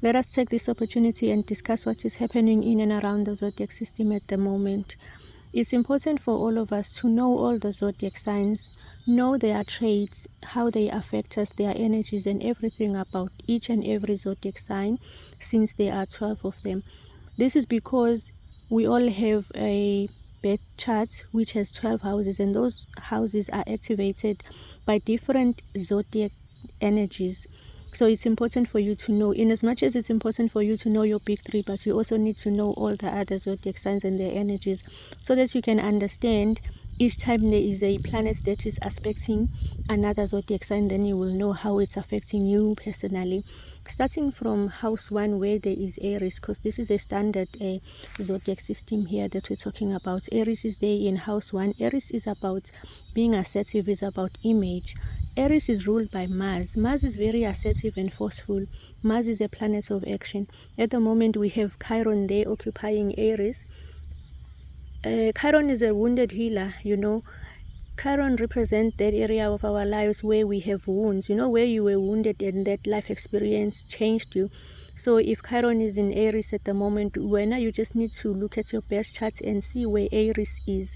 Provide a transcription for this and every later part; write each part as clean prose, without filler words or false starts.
let us take this opportunity and discuss what is happening in and around the zodiac system at the moment. It's important for all of us to know all the zodiac signs, know their traits, how they affect us, their energies, and everything about each and every zodiac sign, since there are 12 of them. This is because we all have a birth chart which has 12 houses, and those houses are activated by different zodiac energies. So it's important for you to know, in as much as it's important for you to know your big three, but you also need to know all the other zodiac signs and their energies, so that you can understand each time there is a planet that is aspecting another zodiac sign, then you will know how it's affecting you personally. Starting from house 1, where there is Aries, because this is a standard zodiac system here that we're talking about. Aries is there in house 1. Aries is about being assertive, is about image. Aries is ruled by Mars. Mars is very assertive and forceful. Mars is a planet of action. At the moment, we have Chiron there occupying Aries. Chiron is a wounded healer, Chiron represents that area of our lives where we have wounds, where you were wounded and that life experience changed you. So if Chiron is in Aries at the moment, you just need to look at your birth chart and see where Aries is.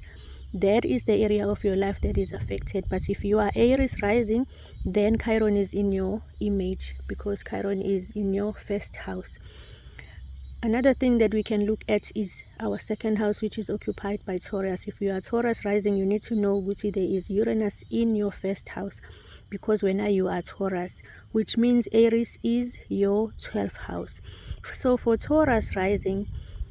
That is the area of your life that is affected. But if you are Aries rising, then Chiron is in your image, because Chiron is in your first house. Another thing that we can look at is our second house, which is occupied by Taurus. If you are Taurus rising, you need to know which there is Uranus in your first house, because when you are Taurus, which means Aries is your 12th house. So for Taurus rising,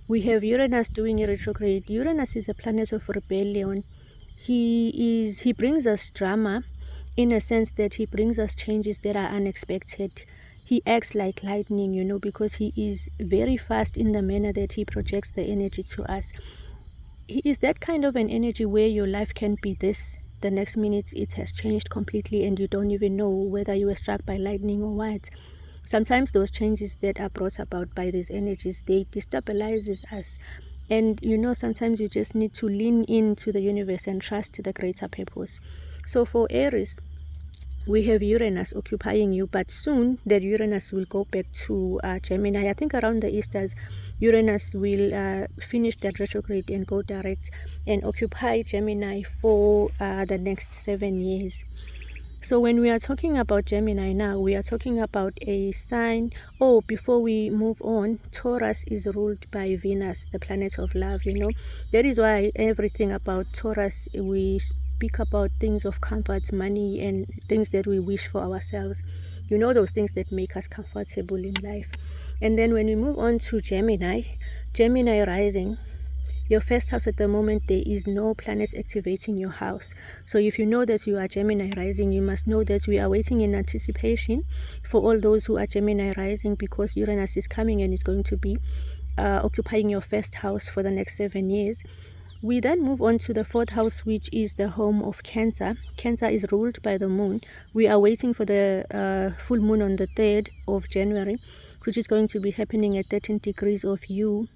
we have Uranus doing a retrograde. Uranus is a planet of rebellion. He brings us drama, in a sense that he brings us changes that are unexpected. He acts like lightning, because he is very fast in the manner that he projects the energy to us. He is that kind of an energy where your life can be this, the next minute it has changed completely and you don't even know whether you were struck by lightning or what. Sometimes those changes that are brought about by these energies, they destabilizes us. And sometimes you just need to lean into the universe and trust the greater purpose. So for Aries, we have Uranus occupying you, but soon that Uranus will go back to Gemini. I think around the Easters, Uranus will finish that retrograde and go direct and occupy Gemini for the next 7 years. So when we are talking about Gemini now, we are talking about a sign. Oh, before we move on, Taurus is ruled by Venus, the planet of love, That is why everything about Taurus, we speak about things of comfort, money, and things that we wish for ourselves. Those things that make us comfortable in life. And then when we move on to Gemini rising, your first house at the moment, there is no planets activating your house. So if you know that you are Gemini rising, you must know that we are waiting in anticipation for all those who are Gemini rising, because Uranus is coming and is going to be occupying your first house for the next 7 years. We then move on to the fourth house, which is the home of Cancer. Cancer is ruled by the moon. We are waiting for the full moon on the 3rd of January, which is going to be happening at 13 degrees of you,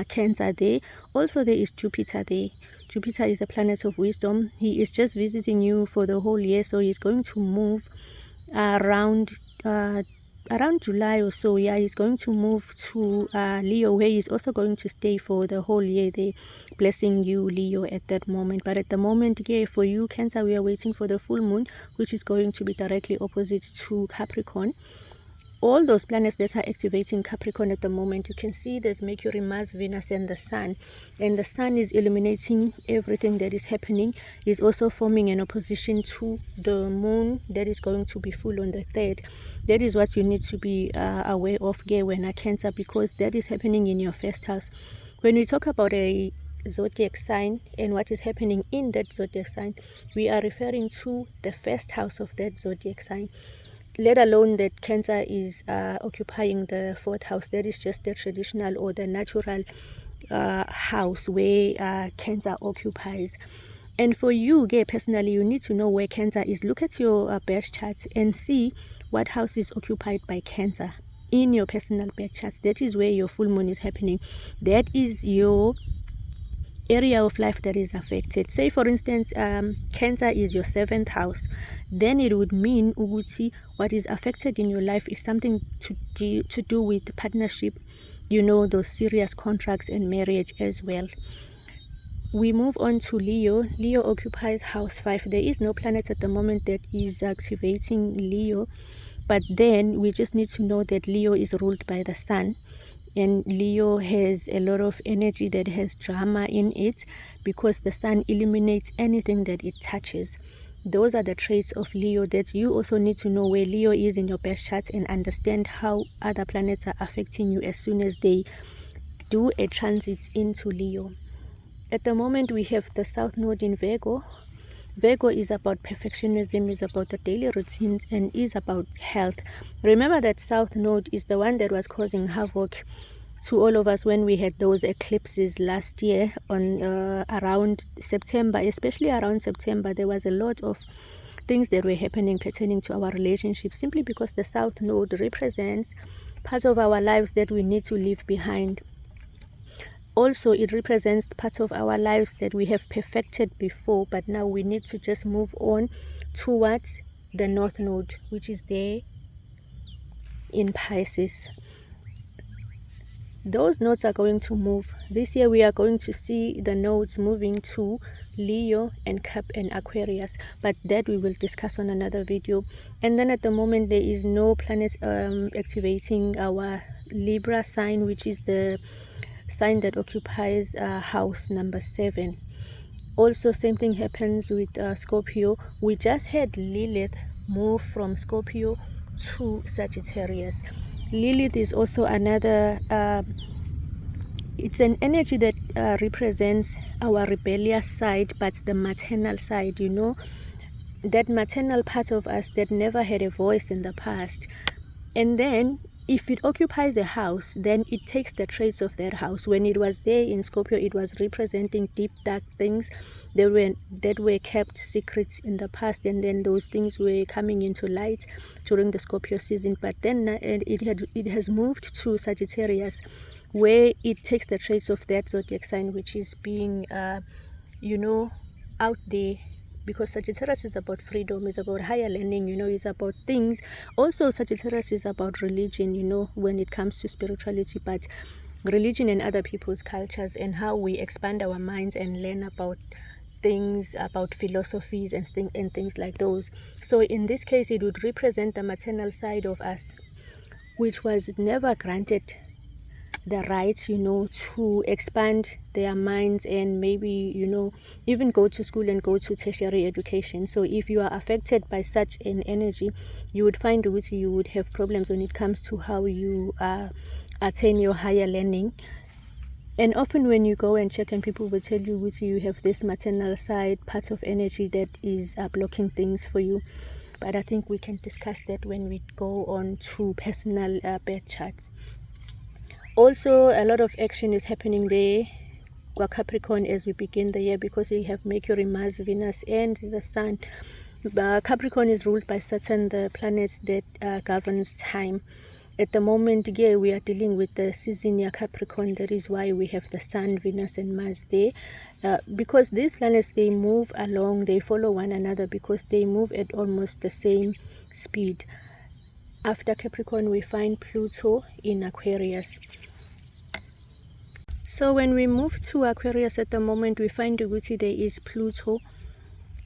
Cancer there. Also, there is Jupiter there. Jupiter is a planet of wisdom. He is just visiting you for the whole year, so he's going to move around July or so. He's going to move to Leo, where he's also going to stay for the whole year there, blessing you, Leo, at that moment. But at the moment, for you, Cancer, we are waiting for the full moon, which is going to be directly opposite to Capricorn. All those planets that are activating Capricorn at the moment, you can see there's Mercury, Mars, Venus, and the Sun. And the Sun is illuminating everything that is happening. Is also forming an opposition to the moon that is going to be full on the 3rd. That is what you need to be aware of, when a Cancer, because that is happening in your first house. When we talk about a zodiac sign and what is happening in that zodiac sign, we are referring to the first house of that zodiac sign. Let alone that Cancer is occupying the fourth house. That is just the traditional or the natural house where Cancer occupies. And for you, personally, you need to know where Cancer is. Look at your birth chart and see what house is occupied by Cancer in your personal birth chart. That is where your full moon is happening. That is your area of life that is affected. Say for instance, Cancer is your 7th house, then it would mean ukuthi what is affected in your life is something to do with partnership, those serious contracts and marriage as well. We move on to Leo. Leo occupies house 5. There is no planet at the moment that is activating Leo, but then we just need to know that Leo is ruled by the sun, and Leo has a lot of energy that has drama in it because the sun eliminates anything that it touches. Those are the traits of Leo that you also need to know where Leo is in your birth chart and understand how other planets are affecting you as soon as they do a transit into Leo. At the moment, we have the South Node in Virgo. Virgo is about perfectionism, is about the daily routines, and is about health. Remember that South Node is the one that was causing havoc to all of us when we had those eclipses last year on around September. Especially around September, there was a lot of things that were happening pertaining to our relationship, simply because the South Node represents parts of our lives that we need to leave behind. Also, it represents parts of our lives that we have perfected before, but now we need to just move on towards the North Node, which is there in Pisces. Those nodes are going to move. This year we are going to see the nodes moving to Leo and Cap and Aquarius, but that we will discuss on another video. And then at the moment there is no planet activating our Libra sign, which is the sign that occupies house number 7. Also, same thing happens with Scorpio. We just had Lilith move from Scorpio to Sagittarius. Lilith is also another it's an energy that represents our rebellious side, but the maternal side, that maternal part of us that never had a voice in the past. And then if it occupies a house, then it takes the traits of that house. When it was there in Scorpio, it was representing deep, dark things that were kept secrets in the past, and then those things were coming into light during the Scorpio season. But then it has moved to Sagittarius, where it takes the traits of that zodiac sign, which is being, out there. Because Sagittarius is about freedom, it's about higher learning, it's about things. Also, Sagittarius is about religion, when it comes to spirituality, but religion and other people's cultures and how we expand our minds and learn about things, about philosophies and things like those. So in this case, it would represent the maternal side of us, which was never granted the right, to expand their minds and maybe, even go to school and go to tertiary education. So if you are affected by such an energy, you would find that you would have problems when it comes to how you attain your higher learning. And often when you go and check, and people will tell you you have this maternal side part of energy that is blocking things for you. But I think we can discuss that when we go on to personal birth charts. Also, a lot of action is happening there, Capricorn, as we begin the year, because we have Mercury, Mars, Venus, and the Sun. Capricorn is ruled by Saturn, the planet that governs time. At the moment, we are dealing with the season near Capricorn. That is why we have the Sun, Venus, and Mars there. Because these planets, they move along, they follow one another because they move at almost the same speed. After Capricorn, we find Pluto in Aquarius. So when we move to Aquarius at the moment, we find there is Pluto.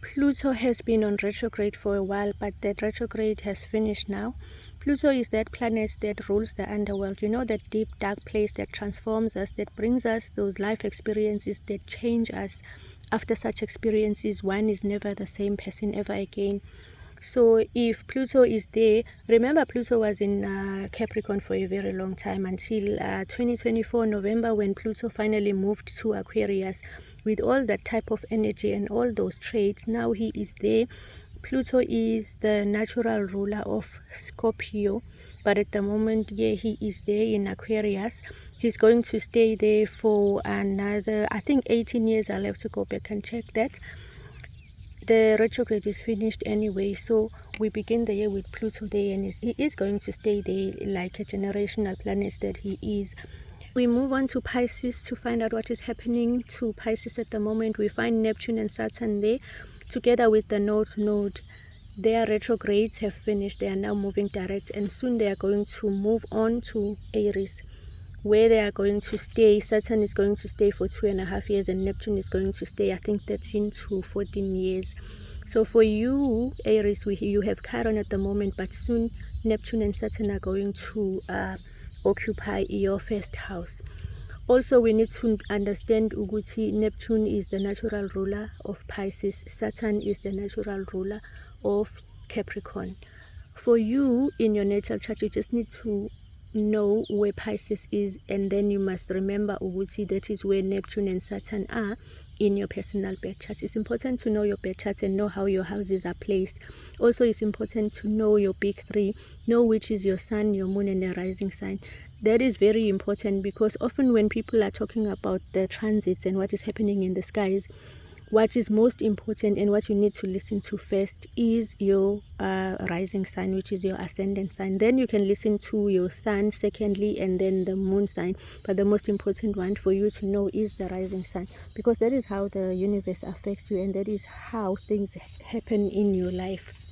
Pluto has been on retrograde for a while, but that retrograde has finished now. Pluto is that planet that rules the underworld, that deep, dark place that transforms us, that brings us those life experiences that change us. After such experiences, one is never the same person ever again. So if Pluto is there, remember Pluto was in Capricorn for a very long time until 2024 November, when Pluto finally moved to Aquarius with all that type of energy and all those traits. Now he is there. Pluto is the natural ruler of Scorpio, but at the moment, he is there in Aquarius. He's going to stay there for another, I think, 18 years. I'll have to go back and check that. The retrograde is finished anyway, so we begin the year with Pluto there, and he is going to stay there like a generational planet that he is. We move on to Pisces to find out what is happening to Pisces at the moment. We find Neptune and Saturn there together with the North Node. Their retrogrades have finished. They are now moving direct, and soon they are going to move on to Aries, where they are going to stay. Saturn is going to stay for 2.5 years, and Neptune is going to stay, I think, 13 to 14 years. So for you, Aries, you have Chiron at the moment, but soon Neptune and Saturn are going to occupy your first house. Also, we need to understand Uguti, Neptune is the natural ruler of Pisces, Saturn is the natural ruler of Capricorn. For you, in your natal chart, you just need to know where Pisces is, and then you must remember Uguti, that is where Neptune and Saturn are in your personal birth chart. It's important to know your birth charts and know how your houses are placed. Also, it's important to know your big three, know which is your sun, your moon, and your rising sign. That is very important, because often when people are talking about the transits and what is happening in the skies, what is most important and what you need to listen to first is your rising sign, which is your ascendant sign. Then you can listen to your sun secondly, and then the moon sign. But the most important one for you to know is the rising sign, because that is how the universe affects you, and that is how things happen in your life.